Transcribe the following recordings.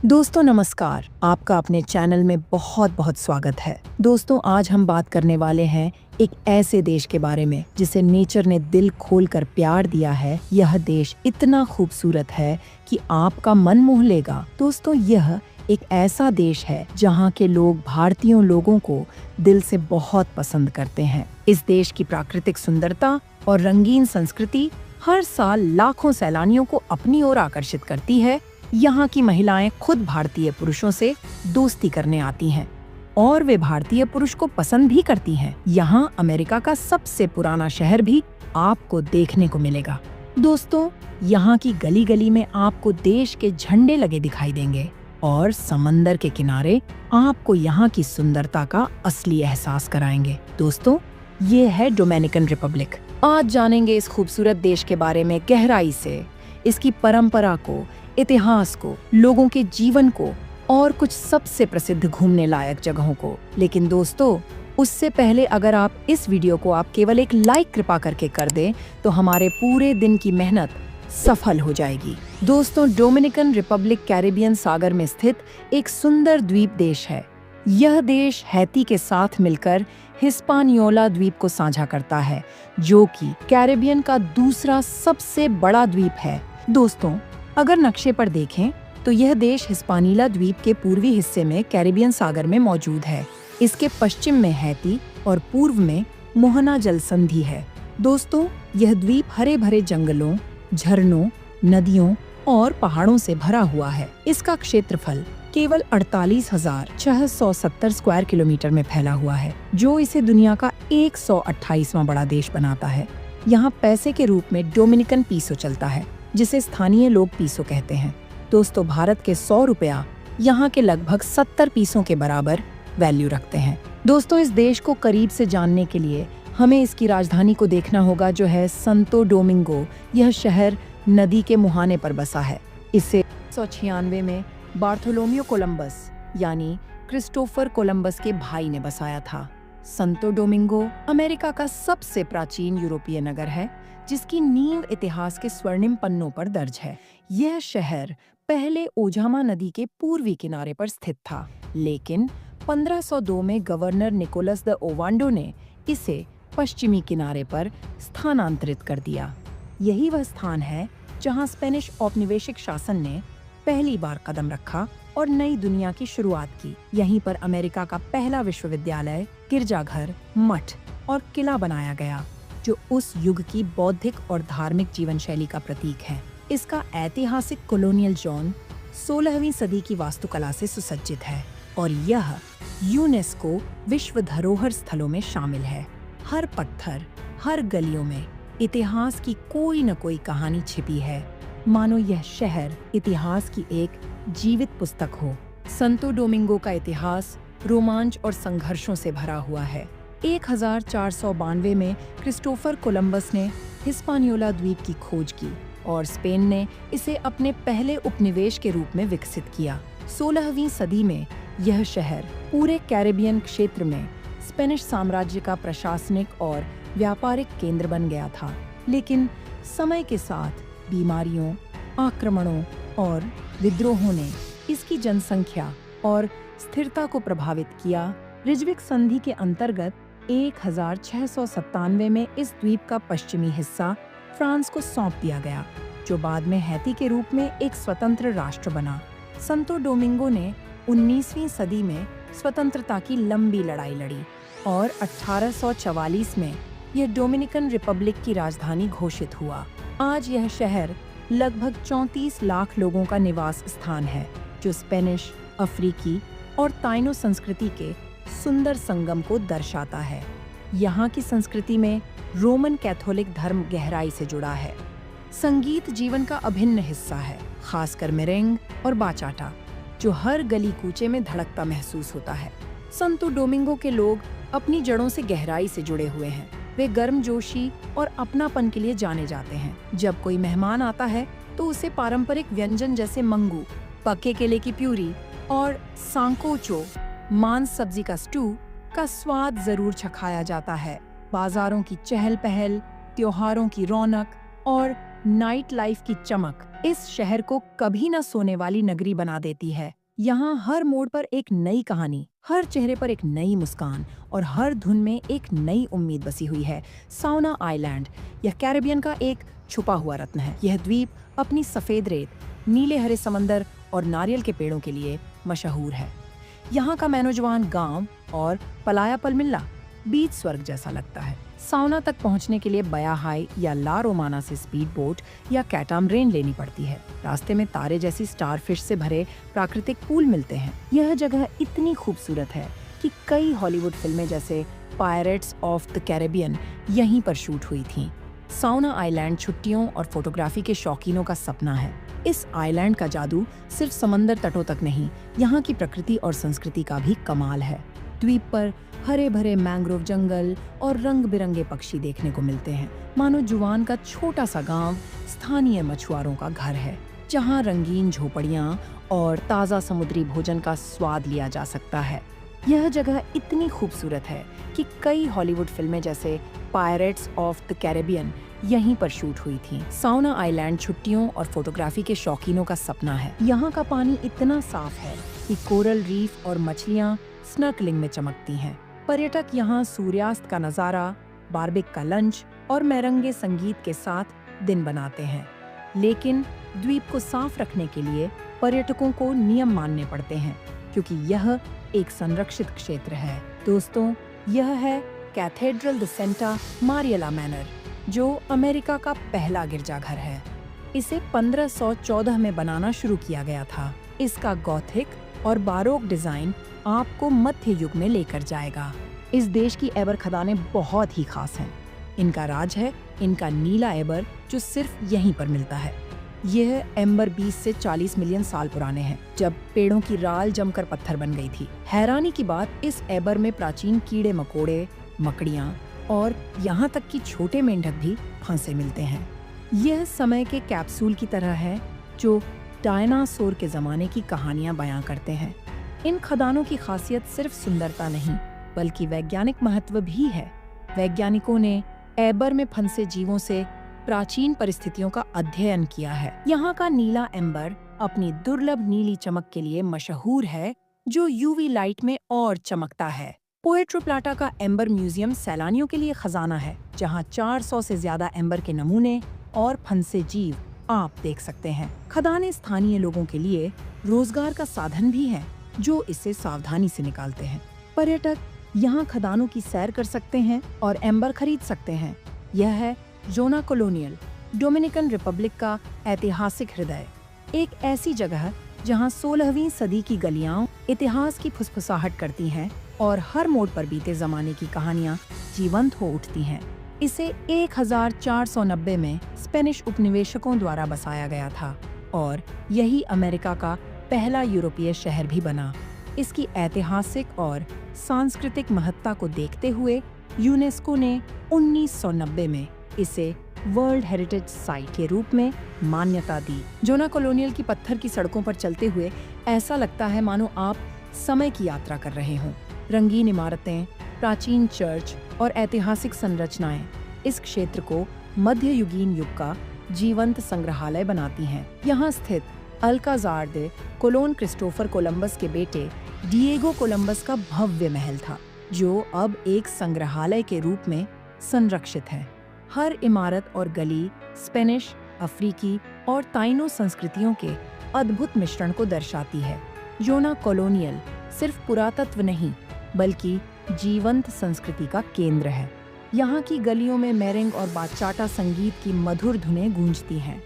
दोस्तों नमस्कार, आपका अपने चैनल में बहुत बहुत स्वागत है। दोस्तों आज हम बात करने वाले हैं एक ऐसे देश के बारे में जिसे नेचर ने दिल खोलकर प्यार दिया है। यह देश इतना खूबसूरत है कि आपका मन मोह लेगा। दोस्तों यह एक ऐसा देश है जहाँ के लोग भारतीयों लोगों को दिल से बहुत पसंद करते हैं। इस देश की प्राकृतिक सुंदरता और रंगीन संस्कृति हर साल लाखों सैलानियों को अपनी ओर आकर्षित करती है। यहाँ की महिलाएं खुद भारतीय पुरुषों से दोस्ती करने आती हैं और वे भारतीय पुरुष को पसंद भी करती हैं। यहाँ अमेरिका का सबसे पुराना शहर भी आपको देखने को मिलेगा। दोस्तों यहाँ की गली गली में आपको देश के झंडे लगे दिखाई देंगे और समंदर के किनारे आपको यहाँ की सुंदरता का असली एहसास कराएंगे। दोस्तों ये है डोमिनिकन रिपब्लिक। आज जानेंगे इस खूबसूरत देश के बारे में गहराई से, इसकी परंपरा को, इतिहास को, लोगों के जीवन को और कुछ सबसे प्रसिद्ध घूमने लायक जगहों को। लेकिन दोस्तों उससे पहले अगर आप इस वीडियो को केवल एक लाइक कृपा करके कर दें तो हमारे पूरे दिन की मेहनत सफल हो जाएगी। दोस्तों डोमिनिकन रिपब्लिक कैरिबियन सागर में स्थित एक सुंदर द्वीप देश है। यह देश हैती के साथ मिलकर हिस्पानियोला द्वीप को साझा करता है, जो कि कैरिबियन का दूसरा सबसे बड़ा द्वीप है। दोस्तों अगर नक्शे पर देखें तो यह देश हिस्पानियोला द्वीप के पूर्वी हिस्से में कैरिबियन सागर में मौजूद है। इसके पश्चिम में हैती और पूर्व में मोहना जल संधि है। दोस्तों यह द्वीप हरे भरे जंगलों, झरनों, नदियों और पहाड़ों से भरा हुआ है। इसका क्षेत्रफल केवल 48,670 स्क्वायर किलोमीटर में फैला हुआ है, जो इसे दुनिया का 128वां बड़ा देश बनाता है। यहाँ पैसे के रूप में डोमिनिकन पीसो चलता है, जिसे स्थानीय लोग पीसो कहते हैं। दोस्तों भारत के 100 रुपया यहाँ के लगभग 70 पीसों के बराबर वैल्यू रखते हैं। दोस्तों इस देश को करीब से जानने के लिए हमें इसकी राजधानी को देखना होगा, जो है संतो डोमिंगो। यह शहर नदी के मुहाने पर बसा है। इसे 1996 में बार्थोलोमेयो कोलंबस यानी क्रिस्टोफर कोलंबस के भाई ने बसाया था। संतो डोमिंगो अमेरिका का सबसे प्राचीन यूरोपीय नगर है, जिसकी नींव इतिहास के स्वर्णिम पन्नों पर दर्ज है। यह शहर पहले ओजामा नदी के पूर्वी किनारे पर स्थित था, लेकिन 1502 में गवर्नर निकोलस द ओवांडो ने इसे पश्चिमी किनारे पर स्थानांतरित कर दिया। यही वह स्थान है जहां स्पेनिश औपनिवेशिक शासन ने पहली बार कदम रखा और नई दुनिया की शुरुआत की। यहीं पर अमेरिका का पहला विश्वविद्यालय, गिरजाघर, मठ और किला बनाया गया, जो उस युग की बौद्धिक और धार्मिक जीवन शैली का प्रतीक है। इसका ऐतिहासिक कॉलोनियल जोन 16वीं सदी की वास्तुकला से सुसज्जित है और यह यूनेस्को विश्व धरोहर स्थलों में शामिल है। हर पत्थर, हर गलियों में इतिहास की कोई न कोई कहानी छिपी है, मानो यह शहर इतिहास की एक जीवित पुस्तक हो। संतो डोमिंगो का इतिहास रोमांच और संघर्षों से भरा हुआ है। 1492 में क्रिस्टोफर कोलंबस ने हिस्पानियोला द्वीप की खोज की और स्पेन ने इसे अपने पहले उपनिवेश के रूप में विकसित किया। 16वीं सदी में यह शहर पूरे कैरिबियन क्षेत्र में स्पेनिश साम्राज्य का प्रशासनिक और व्यापारिक केंद्र बन गया था। लेकिन समय के साथ बीमारियों, आक्रमणों और विद्रोहों ने इसकी जनसंख्या और स्थिरता को प्रभावित किया। रिजविक संधि के अंतर्गत 1697 में इस द्वीप का पश्चिमी हिस्सा फ्रांस को सौंप दिया गया, जो बाद में हैती के रूप में एक स्वतंत्र राष्ट्र बना। संतो डोमिंगो ने 19वीं सदी में स्वतंत्रता की लंबी लड़ाई लड़ी और 1844 में यह डोमिनिकन रिपब्लिक की राजधानी घोषित हुआ। आज यह शहर लगभग 34 लाख लोगों का निवास स्थान है, जो स्पेनिश, अफ्रीकी और ताइनो संस्कृति के सुंदर संगम को दर्शाता है। यहाँ की संस्कृति में रोमन कैथोलिक धर्म गहराई से जुड़ा है। संगीत जीवन का अभिन्न हिस्सा है, खासकर मेरेंग और बाचाटा, जो हर गली कूचे में धड़कता महसूस होता है। संतो डोमिंगो के लोग अपनी जड़ों से गहराई से जुड़े हुए हैं। वे गर्मजोशी और अपनापन के लिए जाने जाते हैं। जब कोई मेहमान आता है तो उसे पारंपरिक व्यंजन जैसे मंगू, पके केले की प्यूरी और सांकोचो, मांस सब्जी का स्टू का स्वाद जरूर चखाया जाता है। बाजारों की चहल पहल, त्योहारों की रौनक और नाइट लाइफ की चमक इस शहर को कभी न सोने वाली नगरी बना देती है। यहाँ हर मोड़ पर एक नई कहानी, हर चेहरे पर एक नई मुस्कान और हर धुन में एक नई उम्मीद बसी हुई है। साउना आइलैंड यह कैरिबियन का एक छुपा हुआ रत्न है। यह द्वीप अपनी सफेद रेत, नीले हरे समंदर और नारियल के पेड़ों के लिए मशहूर है। यहाँ का मैनोजवान गांव और पलाया पलमिल्ला बीच स्वर्ग जैसा लगता है। साउना तक पहुँचने के लिए बयाहाई या ला रोमाना से स्पीड बोट या कैटामरेन लेनी पड़ती है। रास्ते में तारे जैसी स्टारफिश से भरे प्राकृतिक पूल मिलते हैं। यह जगह इतनी खूबसूरत है कि कई हॉलीवुड फिल्में जैसे पायरेट्स ऑफ द कैरेबियन यहीं पर शूट हुई थीं। साउना आइलैंड छुट्टियों और फोटोग्राफी के शौकीनों का सपना है। इस आइलैंड का जादू सिर्फ समंदर तटों तक नहीं, यहाँ की प्रकृति और संस्कृति का भी कमाल है। द्वीप पर हरे भरे मैंग्रोव जंगल और रंग बिरंगे पक्षी देखने को मिलते हैं। मानो जुवान का छोटा सा गांव स्थानीय मछुआरों का घर है, जहां रंगीन झोपड़ियां और ताज़ा समुद्री भोजन का स्वाद लिया जा सकता है। यह जगह इतनी खूबसूरत है कि कई हॉलीवुड फिल्में जैसे पायरेट्स ऑफ द कैरेबियन यहीं पर शूट हुई थी। साउना आइलैंड छुट्टियों और फोटोग्राफी के शौकीनों का सपना है। यहाँ का पानी इतना साफ है कि कोरल रीफ और मछलियाँ स्नर्कलिंग में चमकती हैं। पर्यटक यहाँ सूर्यास्त का नज़ारा, बारबेक का लंच और मेरंगे संगीत के साथ दिन बनाते हैं। लेकिन द्वीप को साफ रखने के लिए पर्यटकों को नियम मानने पड़ते हैं, क्योंकि यह एक संरक्षित क्षेत्र है। दोस्तों, यह है कैथेड्रल द सेंटा मारियला मैनर, जो अमेरिका का पहला गिरजाघर है। इसे 1514 में बनाना शुरू किया गया था। इसका गॉथिक और बारोक डिजाइन आपको मध्य युग में लेकर जाएगा। इस देश की एबर खदानें बहुत ही खास हैं। इनका राज है इनका नीला एबर, जो सिर्फ यहीं पर मिलता है। यह एम्बर 20 से 40 मिलियन साल पुराने हैं, जब पेड़ों की राल जमकर पत्थर बन गई थी। हैरानी की बात, इस एबर में प्राचीन कीड़े मकोड़े, मकड़ियाँ और यहाँ तक कि छोटे मेंढक भी फंसे मिलते हैं। यह समय के कैप्सूल की तरह है, जो डायनासोर के जमाने की कहानियां बयां करते हैं। इन खदानों की खासियत सिर्फ सुंदरता नहीं, बल्कि वैज्ञानिक महत्व भी है। वैज्ञानिकों ने एबर में फंसे जीवों से प्राचीन परिस्थितियों का अध्ययन किया है। यहाँ का नीला एम्बर अपनी दुर्लभ नीली चमक के लिए मशहूर है, जो यूवी लाइट में और चमकता है। पुएर्टो प्लाटा का एम्बर म्यूजियम सैलानियों के लिए खजाना है, जहाँ 400 से ज्यादा एम्बर के नमूने और फंसे जीव आप देख सकते हैं। खदानें स्थानीय लोगों के लिए रोजगार का साधन भी है, जो इसे सावधानी से निकालते हैं। पर्यटक यहाँ खदानों की सैर कर सकते हैं और एम्बर खरीद सकते हैं। यह है जोना कॉलोनियल, डोमिनिकन रिपब्लिक का ऐतिहासिक हृदय। एक ऐसी जगह जहाँ 16वीं सदी की गलियां इतिहास की फुसफुसाहट करती हैं और हर मोड़ पर बीते जमाने की कहानियां जीवंत हो उठती हैं। इसे 1490 में स्पेनिश उपनिवेशकों द्वारा बसाया गया था और यही अमेरिका का पहला यूरोपीय शहर भी बना। इसकी ऐतिहासिक और सांस्कृतिक महत्ता को देखते हुए यूनेस्को ने 1990 में इसे वर्ल्ड हेरिटेज साइट के रूप में मान्यता दी। जोना कॉलोनियल की पत्थर की सड़कों पर चलते हुए ऐसा लगता है मानो आप समय की यात्रा कर रहे हों। रंगीन इमारतें, प्राचीन चर्च और ऐतिहासिक संरचनाएं इस क्षेत्र को मध्ययुगीन युग का जीवंत संग्रहालय बनाती हैं। यहाँ स्थित अल्काजार दे कोलोन क्रिस्टोफर कोलंबस के बेटे डिएगो कोलंबस का भव्य महल था, जो अब एक संग्रहालय के रूप में संरक्षित है। हर इमारत और गली स्पेनिश, अफ्रीकी और ताइनो संस्कृतियों के अद्भुत मिश्रण को दर्शाती है। जोना कॉलोनियल सिर्फ पुरातत्व नहीं, बल्कि जीवंत संस्कृति का केंद्र है। यहाँ की गलियों में मेरेंग और बाचाटा संगीत की मधुर धुनें गूंजती हैं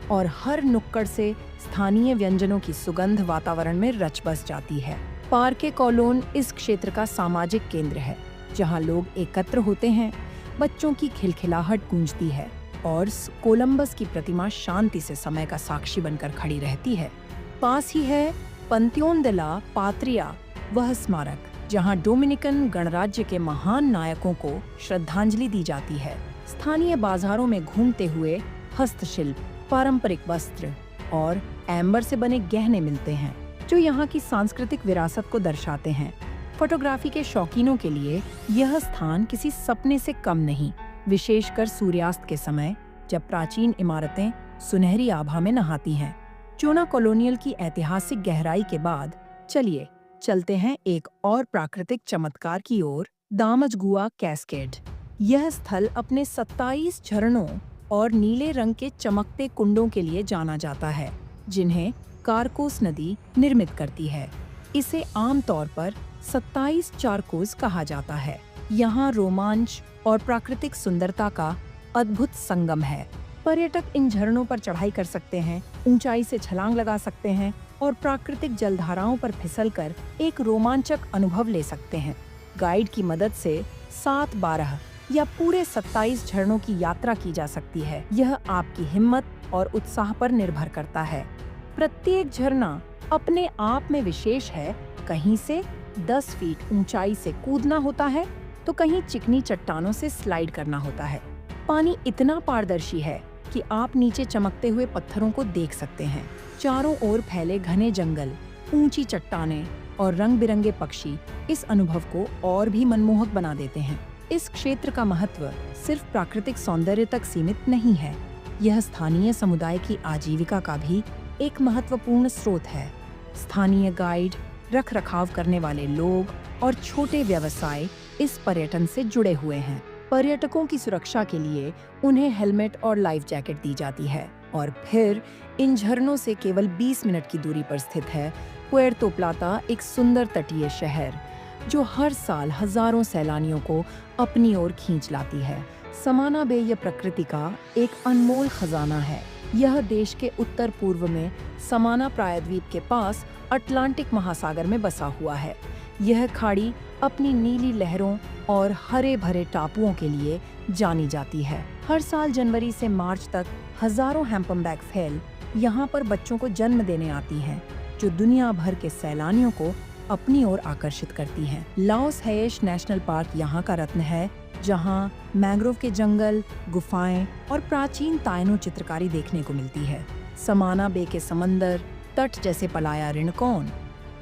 और हर नुक्कड़ से स्थानीय व्यंजनों की सुगंध वातावरण में रच बस जाती है। पार्के कॉलोन इस क्षेत्र का सामाजिक केंद्र है, जहाँ लोग एकत्र होते हैं, बच्चों की खिलखिलाहट गूंजती है और कोलंबस की प्रतिमा शांति से समय का साक्षी बनकर खड़ी रहती है। पास ही है पंथियोन दे ला पात्रिया, वह स्मारक जहां डोमिनिकन गणराज्य के महान नायकों को श्रद्धांजलि दी जाती है। स्थानीय बाजारों में घूमते हुए हस्तशिल्प, पारंपरिक वस्त्र और एम्बर से बने गहने मिलते हैं, जो यहाँ की सांस्कृतिक विरासत को दर्शाते हैं। फोटोग्राफी के शौकीनों के लिए यह स्थान किसी सपने से कम नहीं, विशेषकर सूर्यास्त के समय जब प्राचीन इमारतें सुनहरी आभा में नहाती हैं। चोना कॉलोनियल की ऐतिहासिक गहराई के बाद चलिए चलते हैं एक और प्राकृतिक चमत्कार की ओर, दामजगुआ कैस्केड। यह स्थल अपने 27 झरनों और नीले रंग के चमकते कुंडों के लिए जाना जाता है, जिन्हें कारकोस नदी निर्मित करती है। इसे आमतौर पर 27 चारकोस कहा जाता है। यहाँ रोमांच और प्राकृतिक सुंदरता का अद्भुत संगम है। पर्यटक इन झरनों पर चढ़ाई कर सकते हैं, ऊंचाई से छलांग लगा सकते हैं और प्राकृतिक जलधाराओं पर फिसलकर एक रोमांचक अनुभव ले सकते हैं। गाइड की मदद से 7, 12 या पूरे 27 झरनों की यात्रा की जा सकती है। यह आपकी हिम्मत और उत्साह पर निर्भर करता है। प्रत्येक झरना अपने आप में विशेष है। कहीं से 10 फीट ऊंचाई से कूदना होता है तो कहीं चिकनी चट्टानों से स्लाइड करना होता है। पानी इतना पारदर्शी है कि आप नीचे चमकते हुए पत्थरों को देख सकते हैं। चारों ओर फैले घने जंगल, ऊंची चट्टानें और रंग बिरंगे पक्षी इस अनुभव को और भी मनमोहक बना देते हैं। इस क्षेत्र का महत्व सिर्फ प्राकृतिक सौंदर्य तक सीमित नहीं है, यह स्थानीय समुदाय की आजीविका का भी एक महत्वपूर्ण स्रोत है। स्थानीय गाइड, रख रखाव करने वाले लोग और छोटे व्यवसाय इस पर्यटन से जुड़े हुए हैं। पर्यटकों की सुरक्षा के लिए उन्हें हेलमेट और लाइफ जैकेट दी जाती है। और फिर इन झरनों से केवल 20 मिनट की दूरी पर स्थित है पुएर्तो प्लाता, एक सुंदर तटीय शहर जो हर साल हजारों सैलानियों को अपनी ओर खींच लाती है। समाना बे यह प्रकृति का एक अनमोल खजाना है। यह देश के उत्तर पूर्व में समाना प्रायद्वीप के पास अटलांटिक महासागर में बसा हुआ है। यह खाड़ी अपनी नीली लहरों और हरे भरे टापुओं के लिए जानी जाती है। हर साल जनवरी से मार्च तक हजारों हैम्पबैक व्हेल यहाँ पर बच्चों को जन्म देने आती हैं, जो दुनिया भर के सैलानियों को अपनी ओर आकर्षित करती हैं। लाओस हैयेश नेशनल पार्क यहाँ का रत्न है, जहाँ मैंग्रोव के जंगल, गुफाएं और प्राचीन ताइनो चित्रकारी देखने को मिलती है। समाना बे के समंदर तट जैसे पलाया रिंकॉन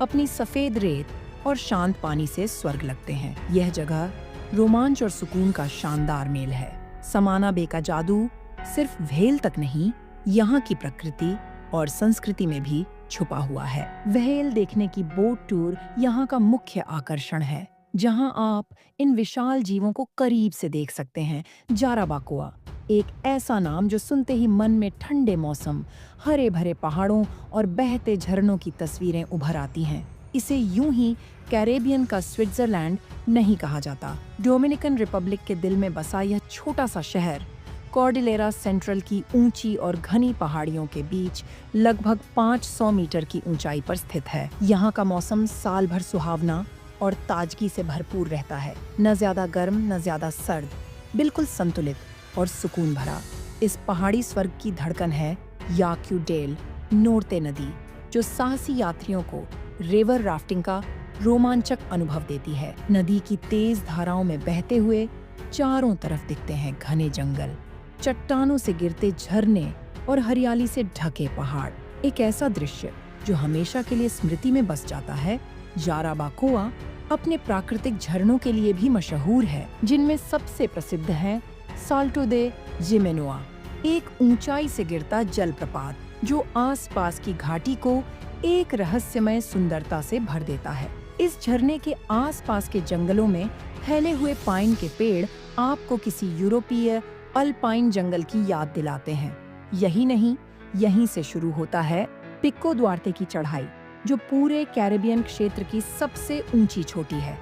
अपनी सफेद रेत और शांत पानी से स्वर्ग लगते हैं। यह जगह रोमांच और सुकून का शानदार मेल है। समाना बे का जादू सिर्फ व्हेल तक नहीं, यहाँ की प्रकृति और संस्कृति में भी छुपा हुआ है। व्हेल देखने की बोट टूर यहाँ का मुख्य आकर्षण है, जहाँ आप इन विशाल जीवों को करीब से देख सकते हैं। जाराबाकोआ, एक ऐसा नाम जो सुनते ही मन में ठंडे मौसम, हरे भरे पहाड़ों और बहते झरनों की तस्वीरें उभर आती हैं। इसे यूं ही कैरेबियन का स्विट्जरलैंड नहीं कहा जाता। डोमिनिकन रिपब्लिक के दिल में बसा यह छोटा सा शहर कॉर्डिलेरा सेंट्रल की ऊंची और घनी पहाड़ियों के बीच लगभग 500 मीटर की ऊंचाई पर स्थित है। यहाँ का मौसम साल भर सुहावना और ताजगी से भरपूर रहता है। न ज्यादा गर्म न ज्यादा सर्द, बिल्कुल संतुलित और सुकून भरा। इस पहाड़ी स्वर्ग की धड़कन है याक्यू डेल नोर्ते नदी, जो साहसी यात्रियों को रिवर राफ्टिंग का रोमांचक अनुभव देती है। नदी की तेज धाराओं में बहते हुए चारों तरफ दिखते हैं घने जंगल, चट्टानों से गिरते झरने और हरियाली से ढके पहाड़। एक ऐसा दृश्य जो हमेशा के लिए स्मृति में बस जाता है। जाराबाकोआ अपने प्राकृतिक झरनों के लिए भी मशहूर है, जिनमें सबसे प्रसिद्ध है साल्टो दे जिमेनोआ, एक ऊंचाई से गिरता जलप्रपात जो आसपास की घाटी को एक रहस्यमय सुंदरता से भर देता है। इस झरने के आसपास के जंगलों में फैले हुए पाइन के पेड़ आपको किसी यूरोपीय अल्पाइन जंगल की याद दिलाते हैं। यही नहीं, यहीं से शुरू होता है पिको द्वारते की चढ़ाई, जो पूरे कैरेबियन क्षेत्र की सबसे ऊंची चोटी है।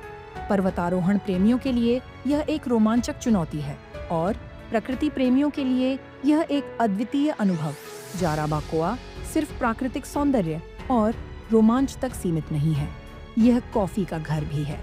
पर्वतारोहण प्रेमियों के लिए यह एक रोमांचक चुनौती है और प्रकृति प्रेमियों के लिए यह एक अद्वितीय अनुभव। जाराबाकोआ सिर्फ प्राकृतिक सौंदर्य और रोमांच तक सीमित नहीं है, यह कॉफी का घर भी है।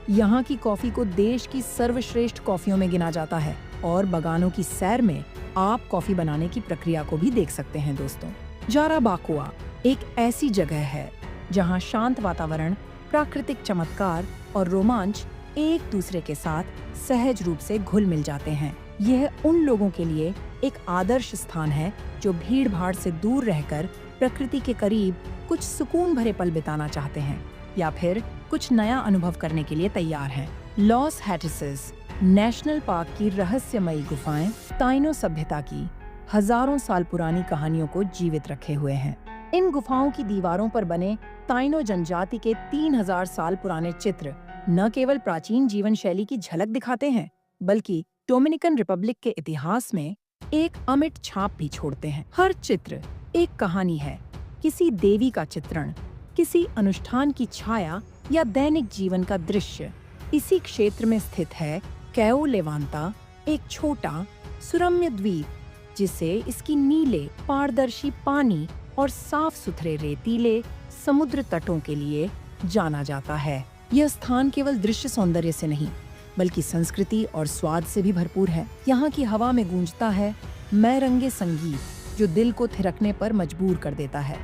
यहाँ की कॉफी को देश की सर्वश्रेष्ठ कॉफियों में गिना जाता है और बगानों की सैर में आप कॉफी बनाने की प्रक्रिया को भी देख सकते हैं। दोस्तों, जाराबाकोआ एक ऐसी जगह है जहाँ शांत वातावरण, प्राकृतिक चमत्कार और रोमांच एक दूसरे के साथ सहज रूप से घुल मिल जाते हैं। यह उन लोगों के लिए एक आदर्श स्थान है जो भीड़-भाड़ से दूर रहकर प्रकृति के करीब कुछ सुकून भरे पल बिताना चाहते हैं या फिर कुछ नया अनुभव करने के लिए तैयार हैं। लॉस हैटिसेस नेशनल पार्क की रहस्यमयी गुफाएं ताइनो सभ्यता की हजारों साल पुरानी कहानियों को जीवित रखे हुए हैं। इन गुफाओं की दीवारों पर बने ताइनो जनजाति के 3000 साल पुराने चित्र न केवल प्राचीन जीवन शैली की झलक दिखाते हैं, बल्कि डोमिनिकन रिपब्लिक के इतिहास में एक अमिट छाप भी छोड़ते हैं। हर चित्र एक कहानी है, किसी देवी का चित्रण, किसी अनुष्ठान की छाया या दैनिक जीवन का दृश्य। इसी क्षेत्र में स्थित है कैओ लेवांता, एक छोटा सुरम्य द्वीप जिसे इसकी नीले पारदर्शी पानी और साफ सुथरे रेतीले समुद्र तटों के लिए जाना जाता है। यह स्थान केवल दृश्य सौंदर्य से नहीं, बल्कि संस्कृति और स्वाद से भी भरपूर है। यहाँ की हवा में गूंजता है मैरंगे संगीत, जो दिल को थिरकने पर मजबूर कर देता है।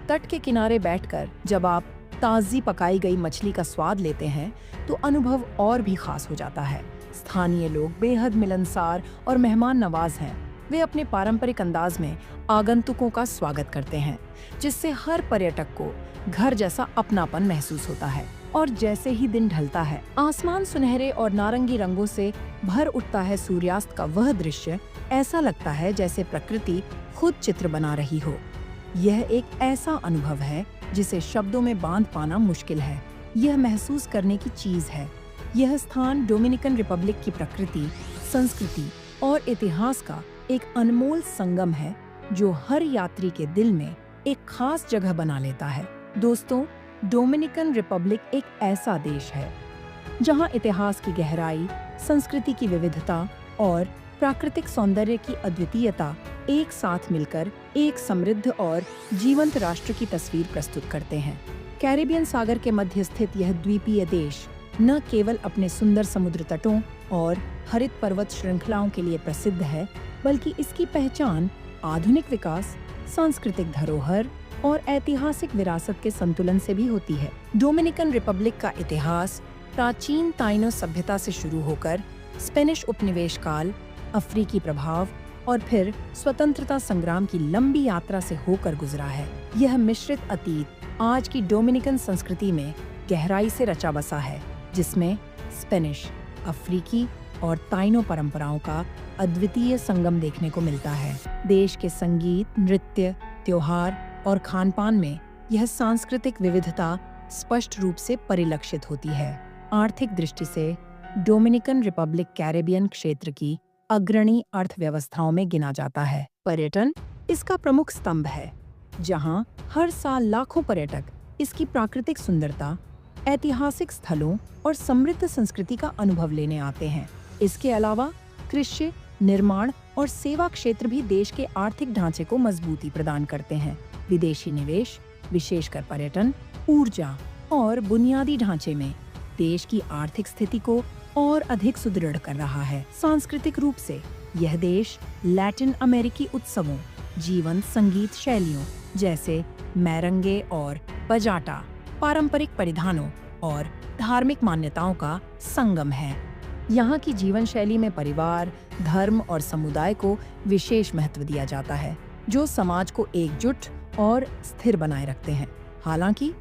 तट के किनारे बैठकर जब आप ताजी पकाई गई मछली का स्वाद लेते हैं, तो अनुभव और भी खास हो जाता है। स्थानीय लोग बेहद मिलनसार और मेहमान नवाज हैं। वे अपने पारंपरिक अंदाज में आगंतुकों का स्वागत करते हैं, जिससे हर पर्यटक को घर जैसा अपनापन महसूस होता है। और जैसे ही दिन ढलता है, आसमान सुनहरे और नारंगी रंगों से भर उठता है। सूर्यास्त का वह दृश्य ऐसा लगता है जैसे प्रकृति खुद चित्र बना रही हो। यह एक ऐसा अनुभव है जिसे शब्दों में बांध पाना मुश्किल है। यह महसूस करने की चीज है। यह स्थान डोमिनिकन रिपब्लिक की प्रकृति, संस्कृति और इतिहास का एक अनमोल संगम है, जो हर यात्री के दिल में एक खास जगह बना लेता है। दोस्तों, डोमिनिकन रिपब्लिक एक ऐसा देश है जहां इतिहास की गहराई, संस्कृति की विविधता और प्राकृतिक सौंदर्य की अद्वितीयता एक साथ मिलकर एक समृद्ध और जीवंत राष्ट्र की तस्वीर प्रस्तुत करते हैं। कैरिबियन सागर के मध्य स्थित यह द्वीपीय देश न केवल अपने सुंदर समुद्र तटों और हरित पर्वत श्रृंखलाओं के लिए प्रसिद्ध है, बल्कि इसकी पहचान आधुनिक विकास, सांस्कृतिक धरोहर और ऐतिहासिक विरासत के संतुलन से भी होती है। डोमिनिकन रिपब्लिक का इतिहास प्राचीन ताइनो सभ्यता से शुरू होकर स्पेनिश उपनिवेश काल, अफ्रीकी प्रभाव और फिर स्वतंत्रता संग्राम की लंबी यात्रा से होकर गुजरा है। यह मिश्रित अतीत आज की डोमिनिकन संस्कृति में गहराई से रचा बसा है, जिसमें स्पेनिश, अफ्रीकी और ताइनो परंपराओं का अद्वितीय संगम देखने को मिलता है। देश के संगीत, नृत्य, त्योहार और खानपान में यह सांस्कृतिक विविधता स्पष्ट रूप से परिलक्षित होती है। आर्थिक दृष्टि से डोमिनिकन रिपब्लिक कैरिबियन क्षेत्र की अग्रणी अर्थव्यवस्थाओं में गिना जाता है। पर्यटन इसका प्रमुख स्तंभ है, जहां हर साल लाखों पर्यटक इसकी प्राकृतिक सुंदरता, ऐतिहासिक स्थलों और समृद्ध संस्कृति का अनुभव लेने आते हैं। इसके अलावा कृषि, निर्माण और सेवा क्षेत्र भी देश के आर्थिक ढांचे को मजबूती प्रदान करते हैं। विदेशी निवेश, विशेषकर पर्यटन, ऊर्जा और बुनियादी ढांचे में देश की आर्थिक स्थिति को और अधिक सुदृढ़ कर रहा है। सांस्कृतिक रूप से यह देश लैटिन अमेरिकी उत्सवों, जीवंत संगीत शैलियों जैसे मैरंगे और बजाटा, पारंपरिक परिधानों और धार्मिक मान्यताओं का संगम है। यहाँ की जीवन शैली में परिवार, धर्म और समुदाय को विशेष महत्व दिया जाता है, जो समाज को एकजुट और स्थिर बनाए रखते हैं। हालांकि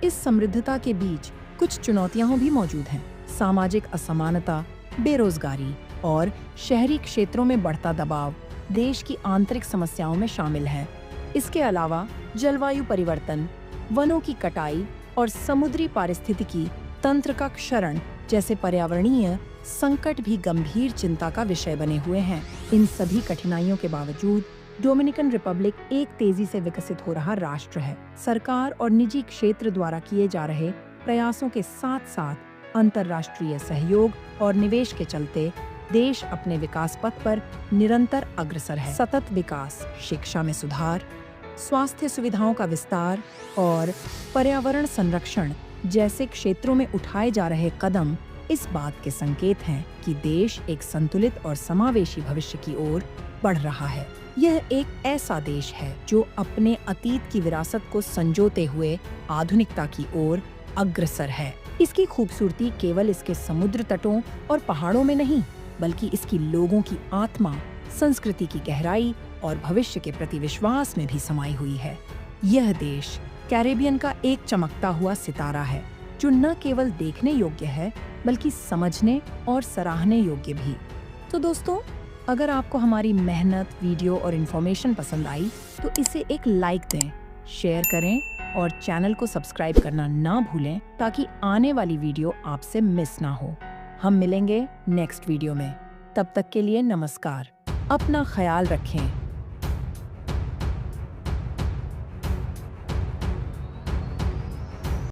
इस समृद्धता के बीच कुछ चुनौतियां भी मौजूद हैं। सामाजिक असमानता, बेरोजगारी और शहरी क्षेत्रों में बढ़ता दबाव देश की आंतरिक समस्याओं में शामिल है। इसके अलावा जलवायु परिवर्तन, वनों की कटाई और समुद्री पारिस्थितिकी तंत्र का क्षरण जैसे पर्यावरणीय संकट भी गंभीर चिंता का विषय बने हुए हैं। इन सभी कठिनाइयों के बावजूद डोमिनिकन रिपब्लिक एक तेजी से विकसित हो रहा राष्ट्र है। सरकार और निजी क्षेत्र द्वारा किए जा रहे प्रयासों के साथ साथ अंतर्राष्ट्रीय सहयोग और निवेश के चलते देश अपने विकास पथ पर निरंतर अग्रसर है। सतत विकास, शिक्षा में सुधार, स्वास्थ्य सुविधाओं का विस्तार और पर्यावरण संरक्षण जैसे क्षेत्रों में उठाए जा रहे कदम इस बात के संकेत हैं कि देश एक संतुलित और समावेशी भविष्य की ओर बढ़ रहा है। यह एक ऐसा देश है जो अपने अतीत की विरासत को संजोते हुए आधुनिकता की ओर अग्रसर है। इसकी खूबसूरती केवल इसके समुद्र तटों और पहाड़ों में नहीं, बल्कि इसकी लोगों की आत्मा, संस्कृति की गहराई और भविष्य के प्रति विश्वास में भी समाई हुई है। यह देश कैरिबियन का एक चमकता हुआ सितारा है, जो न केवल देखने योग्य है, बल्कि समझने और सराहने योग्य भी। तो दोस्तों, अगर आपको हमारी मेहनत, वीडियो और इन्फॉर्मेशन पसंद आई तो इसे एक लाइक दें, शेयर करें और चैनल को सब्सक्राइब करना ना भूलें ताकि आने वाली वीडियो आपसे मिस ना हो। हम मिलेंगे नेक्स्ट वीडियो में। तब तक के लिए नमस्कार। अपना ख्याल रखें।